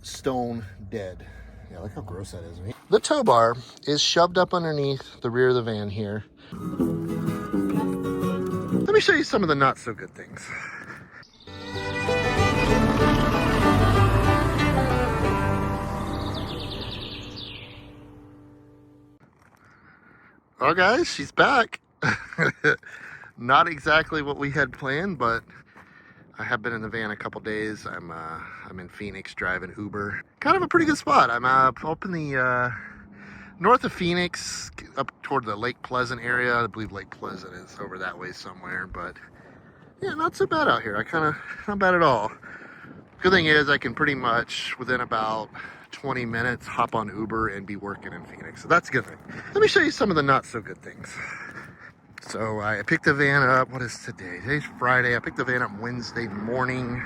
stone dead. Yeah, look how gross that is. The tow bar is shoved up underneath the rear of the van here. Let me show you some of the not so good things. Oh guys, she's back. Not exactly what we had planned, but I have been in the van a couple days. I'm in Phoenix driving Uber. Kind of a pretty good spot. I'm up in the north of Phoenix, up toward the Lake Pleasant area. I believe Lake Pleasant is over that way somewhere, but yeah, not so bad out here. Not bad at all. Good thing is I can pretty much, within about 20 minutes, hop on Uber and be working in Phoenix. So that's a good thing. Let me show you some of the not so good things. So I picked the van up. What is today? Today's Friday. I picked the van up Wednesday morning.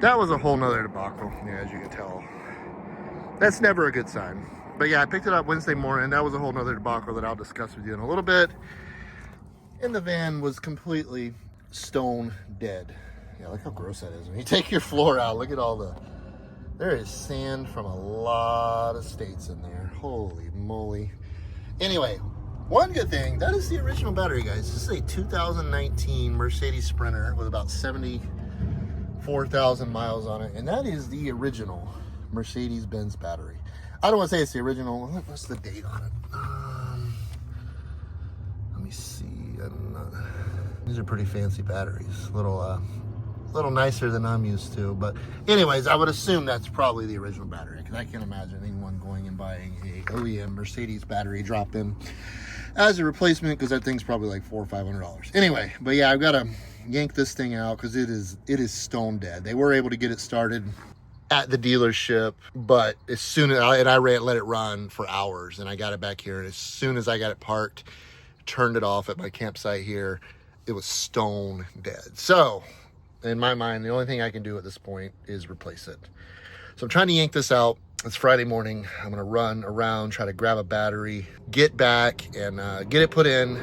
That was a whole nother debacle, yeah, as you can tell. That's never a good sign. But yeah, I picked it up Wednesday morning. That was a whole nother debacle that I'll discuss with you in a little bit. And the van was completely stone dead. Yeah, look how gross that is. When you take your floor out, look at all there is sand from a lot of states in there. Holy moly. Anyway, one good thing, that is the original battery, guys. This is a 2019 Mercedes Sprinter with about 74,000 miles on it. And that is the original Mercedes-Benz battery. I don't want to say it's the original. What's the date on it? Let me see. I don't know. These are pretty fancy batteries. A little nicer than I'm used to. But anyways, I would assume that's probably the original battery, because I can't imagine anyone going and buying a OEM Mercedes battery drop-in as a replacement, because that thing's probably like $400 or $500. Anyway, but yeah, I've got to yank this thing out because it is stone dead. They were able to get it started at the dealership, but as soon as I let it run for hours, and I got it back here, and as soon as I got it parked, turned it off at my campsite here, it was stone dead. So in my mind, the only thing I can do at this point is replace it. So I'm trying to yank this out. It's Friday morning. I'm gonna run around, try to grab a battery, get back and get it put in.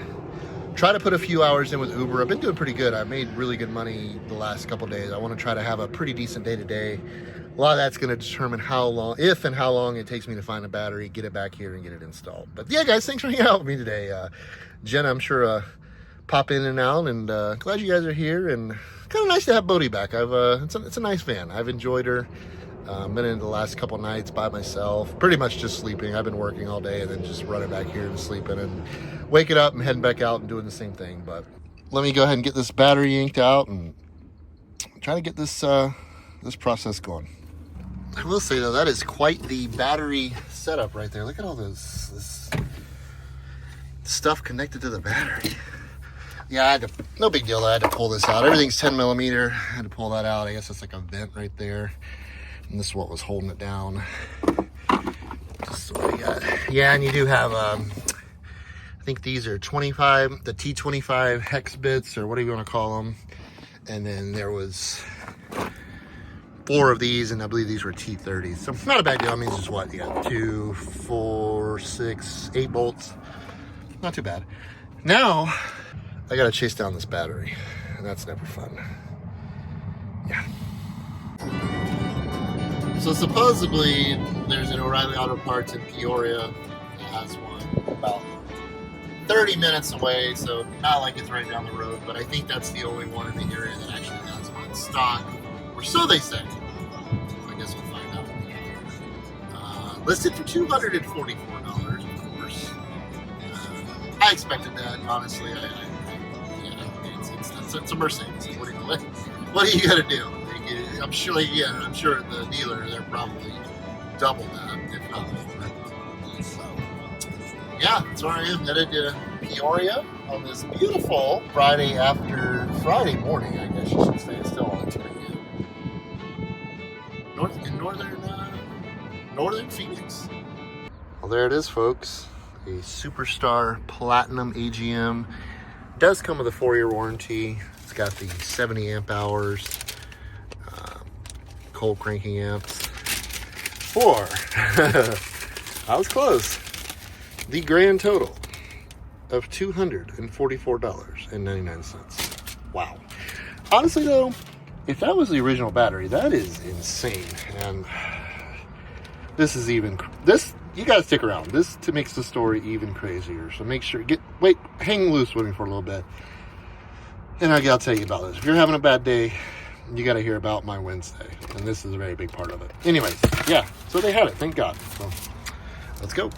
Try to put a few hours in with Uber. I've been doing pretty good. I've made really good money the last couple days. I want to try to have a pretty decent day to day. A lot of that's going to determine if and how long it takes me to find a battery, get it back here, and get it installed. But yeah, guys, thanks for hanging out with me today. Jenn, I'm sure pop in and out, and glad you guys are here. And kind of nice to have Bodhi back. It's a nice van. I've enjoyed her. Been in the last couple nights by myself, pretty much just sleeping. I've been working all day and then just running back here and sleeping and waking up and heading back out and doing the same thing. But let me go ahead and get this battery yanked out and try to get this process going. I will say though, that is quite the battery setup right there. Look at all this stuff connected to the battery. Yeah, no big deal. I had to pull this out. Everything's 10 millimeter. I had to pull that out. I guess it's like a vent right there. And this is what was holding it down. Just what we got. Yeah, and you do have, I think these are the T25 hex bits, or whatever you want to call them. And then there was 4 of these, and I believe these were T30s. So not a bad deal. I mean, it's just what? You got 2, 4, 6, 8 bolts. Not too bad. Now, I got to chase down this battery, and that's never fun. Yeah. So supposedly there's an O'Reilly Auto Parts in Peoria that has one about 30 minutes away, so not like it's right down the road, but I think that's the only one in the area that actually has one in stock, or so they say. So I guess we'll find out when we get there. Listed for $244, of course. I expected that, honestly. It's a Mercedes. What are you gonna do? I'm sure the dealer, they're probably double that, if not more. So, yeah, that's where I am, headed to Peoria on this beautiful Friday morning, I guess you should say. It's still only 10 a.m. Northern Phoenix. Well, there it is, folks. A Superstar Platinum AGM. Does come with a 4-year warranty. It's got the 70 amp hours. Cold cranking amps for I was close, the grand total of $244.99. Wow. Honestly though, if that was the original battery, that is insane. And This is even, you gotta stick around. This makes the story even crazier. So make sure, hang loose with me for a little bit. And I'll tell you about this. If you're having a bad day, you gotta hear about my Wednesday. And this is a very big part of it. Anyways, yeah, so they had it, thank God. So let's go.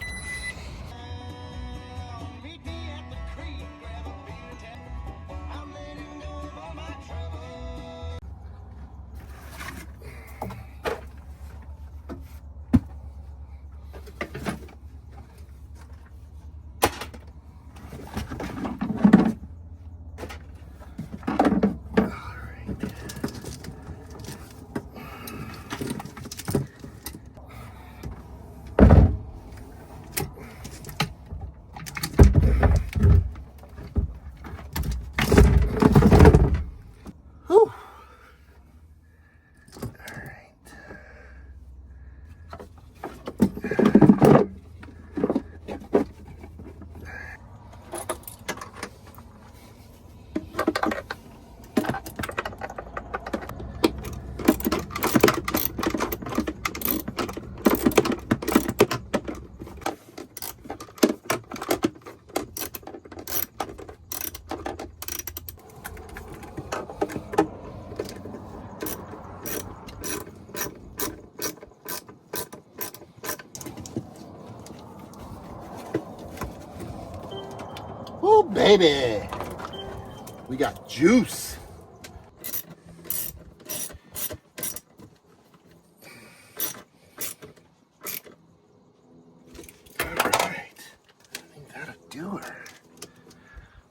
Oh, baby. We got juice. All right. I think that'll do her. All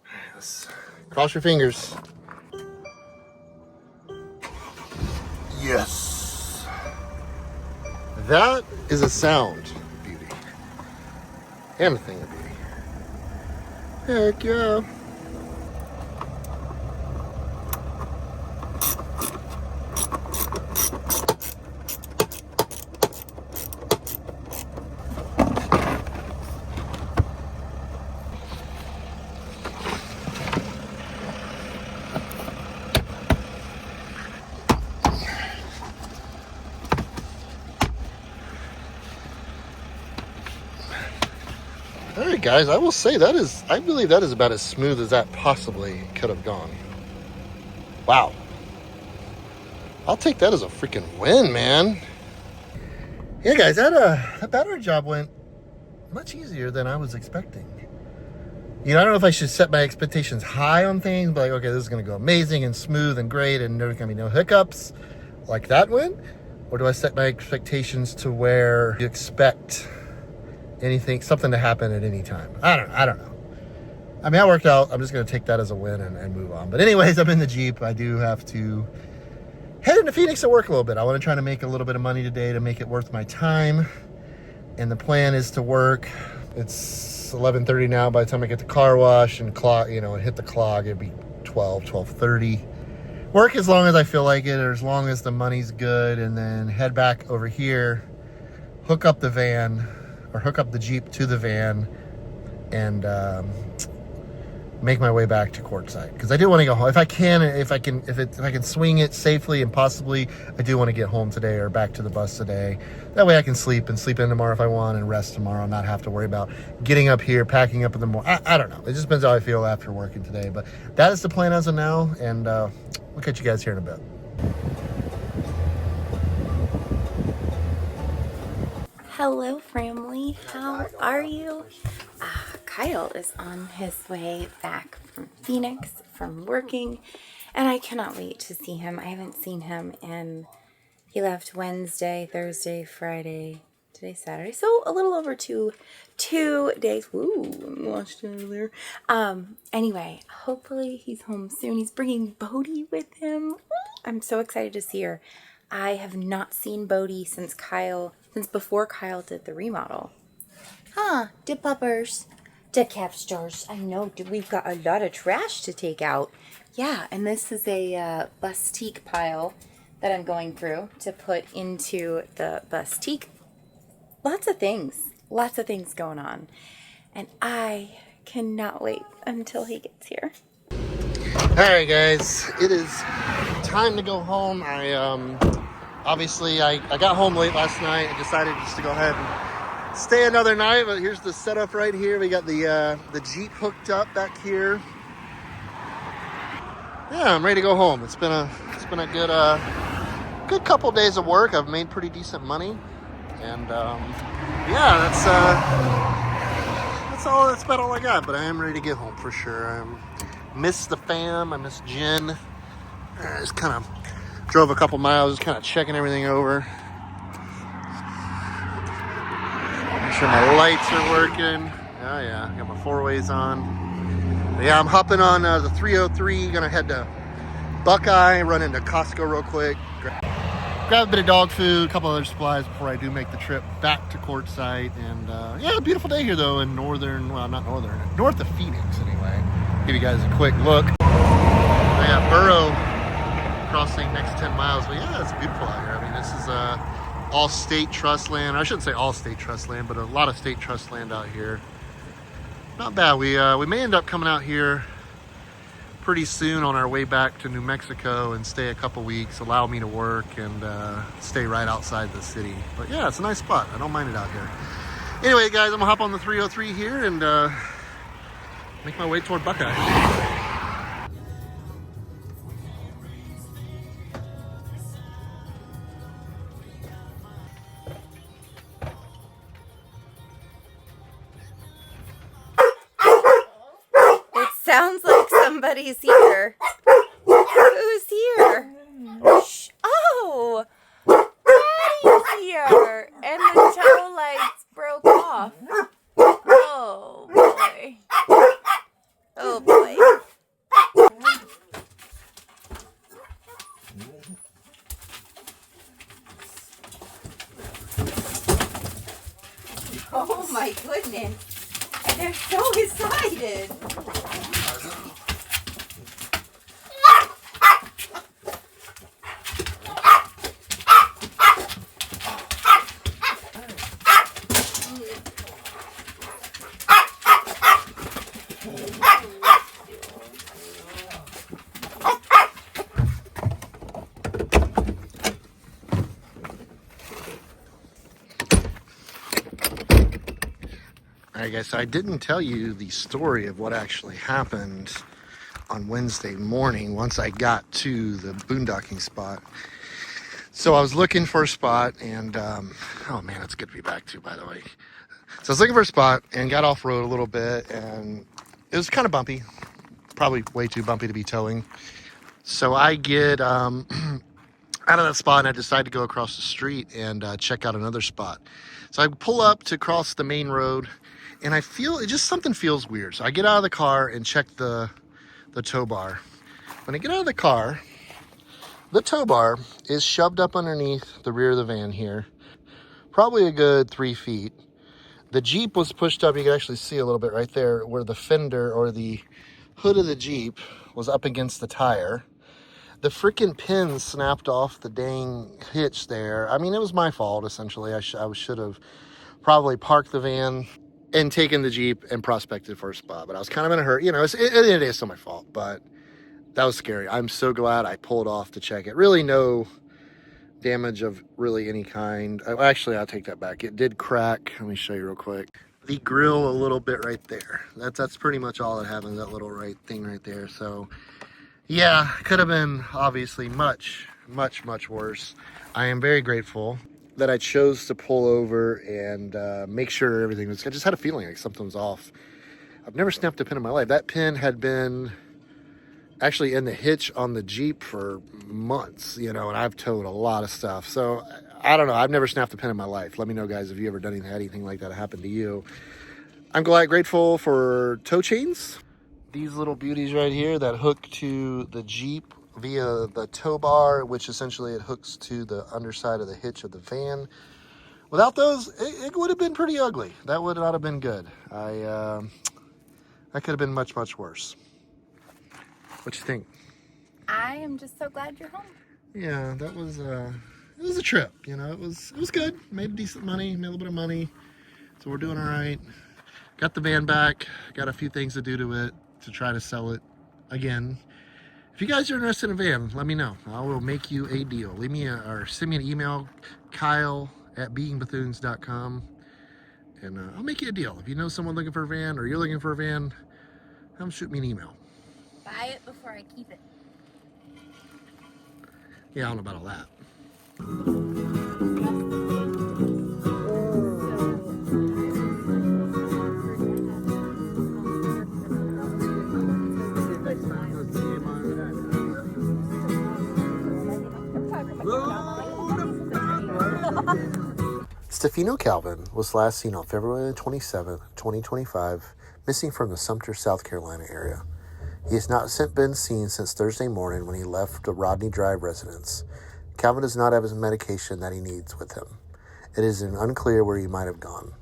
right, let's cross your fingers. Yes. That is a sound, beauty. And a thing of beauty. Heck yeah. All right, guys, I will say I believe that is about as smooth as that possibly could have gone. Wow. I'll take that as a freaking win, man. Yeah, guys, that battery job went much easier than I was expecting. You know, I don't know if I should set my expectations high on things, but like, okay, this is going to go amazing and smooth and great and there's going to be no hiccups like that win. Or do I set my expectations to where you expect something to happen at any time? I don't know. I mean, that worked out. I'm just going to take that as a win and move on. But anyways, I'm in the Jeep. I do have to head into Phoenix to work a little bit. I want to try to make a little bit of money today to make it worth my time. And the plan is to work. It's 11:30 now. By the time I get the car wash and hit the clock, it'd be 12:30. Work as long as I feel like it, or as long as the money's good, and then head back over here, hook up the Jeep to the van, and make my way back to Quartzsite, because I do want to go home if I can swing it safely, and possibly I do want to get home today or back to the bus today. That way I can sleep in tomorrow if I want, and rest tomorrow, and not have to worry about getting up here, packing up in the morning. I don't know. It just depends how I feel after working today, but that is the plan as of now, and we'll catch you guys here in a bit. Hello, Framily. How are you? Kyle is on his way back from Phoenix from working, and I cannot wait to see him. I haven't seen him he left Wednesday, Thursday, Friday, today's Saturday, so a little over two days. Woo, watched it earlier. Anyway, hopefully he's home soon. He's bringing Bodhi with him. I'm so excited to see her. I have not seen Bodhi since before Kyle did the remodel. The puppers, the capsters. I know, we've got a lot of trash to take out. Yeah, and this is a bustique pile that I'm going through to put into the bustique. Lots of things going on. And I cannot wait until he gets here. All right, guys, it is time to go home. I Obviously, I got home late last night and decided just to go ahead and stay another night. But here's the setup right here. We got the Jeep hooked up back here. Yeah, I'm ready to go home. It's been a good couple days of work. I've made pretty decent money, and yeah, that's about all I got. But I am ready to get home for sure. I miss the fam. I miss Jenn. I just kind of drove a couple miles, just kind of checking everything over. Make sure my lights are working. Oh yeah, got my 4-ways on. But yeah, I'm hopping on the 303. Gonna head to Buckeye, run into Costco real quick. Grab a bit of dog food, a couple other supplies before I do make the trip back to Quartzsite. And yeah, beautiful day here though in north of Phoenix anyway. Give you guys a quick look. I got Burrow crossing next 10 miles. But yeah, it's beautiful out here. I mean, this is all state trust land. I shouldn't say all state trust land, but a lot of state trust land out here. Not bad. We may end up coming out here pretty soon on our way back to New Mexico and stay a couple weeks, allow me to work and stay right outside the city. But yeah, it's a nice spot. I don't mind it out here. Anyway, guys, I'm gonna hop on the 303 here and make my way toward Buckeye. Sounds like somebody's here. Who's here? Shh. Oh, Daddy's here, and the tow lights broke off. Oh boy. Oh boy. Oh my goodness. They're so excited. Alright guys, so I didn't tell you the story of what actually happened on Wednesday morning once I got to the boondocking spot. So I was looking for a spot and, oh man, it's good to be back too, by the way. So I was looking for a spot and got off-road a little bit and it was kind of bumpy. Probably way too bumpy to be towing. So I get out of that spot and I decide to go across the street and check out another spot. So I pull up to cross the main road and I feel something feels weird. So I get out of the car and check the tow bar. When I get out of the car, the tow bar is shoved up underneath the rear of the van here, probably a good 3 feet. The Jeep was pushed up. You can actually see a little bit right there where the fender or the hood of the Jeep was up against the tire. The freaking pin snapped off the dang hitch there. I mean, it was my fault, essentially. I should have probably parked the van and taken the Jeep and prospected for a spot. But I was kind of in a hurry. You know, at the end of the day, it's still my fault. But that was scary. I'm so glad I pulled off to check it. Really no damage of really any kind. Actually, I'll take that back. It did crack. Let me show you real quick. The grill a little bit right there. That's pretty much all that happened, that little thing right there. So yeah, could have been obviously much, much, much worse. I am very grateful that I chose to pull over and make sure everything was, I just had a feeling like something was off. I've never snapped a pin in my life. That pin had been actually in the hitch on the Jeep for months, you know, and I've towed a lot of stuff. So I don't know. I've never snapped a pin in my life. Let me know, guys, if you ever done anything like that happen to you. I'm grateful for tow chains. These little beauties right here that hook to the Jeep via the tow bar, which essentially it hooks to the underside of the hitch of the van. Without those, it would have been pretty ugly. That would not have been good. That could have been much, much worse. What you think? I am just so glad you're home. Yeah, that was it was a trip. You know, it was good. Made decent money, made a little bit of money. So we're doing all right. Got the van back. Got a few things to do to it to try to sell it again. If you guys are interested in a van, let me know. I will make you a deal. Leave me or send me an email, kyle@beingbethunes.com, and I'll make you a deal. If you know someone looking for a van or you're looking for a van, come shoot me an email. Buy it before I keep it. Yeah, I don't know about all that. Stefano Calvin was last seen on February 27, 2025, missing from the Sumter, South Carolina area. He has not been seen since Thursday morning when he left the Rodney Drive residence. Calvin does not have his medication that he needs with him. It is unclear where he might have gone.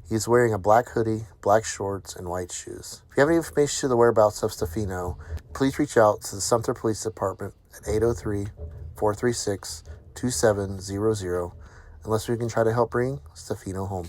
He is wearing a black hoodie, black shorts, and white shoes. If you have any information to the whereabouts of Stefano, please reach out to the Sumter Police Department at 803-436-2700, unless we can try to help bring Stefano home.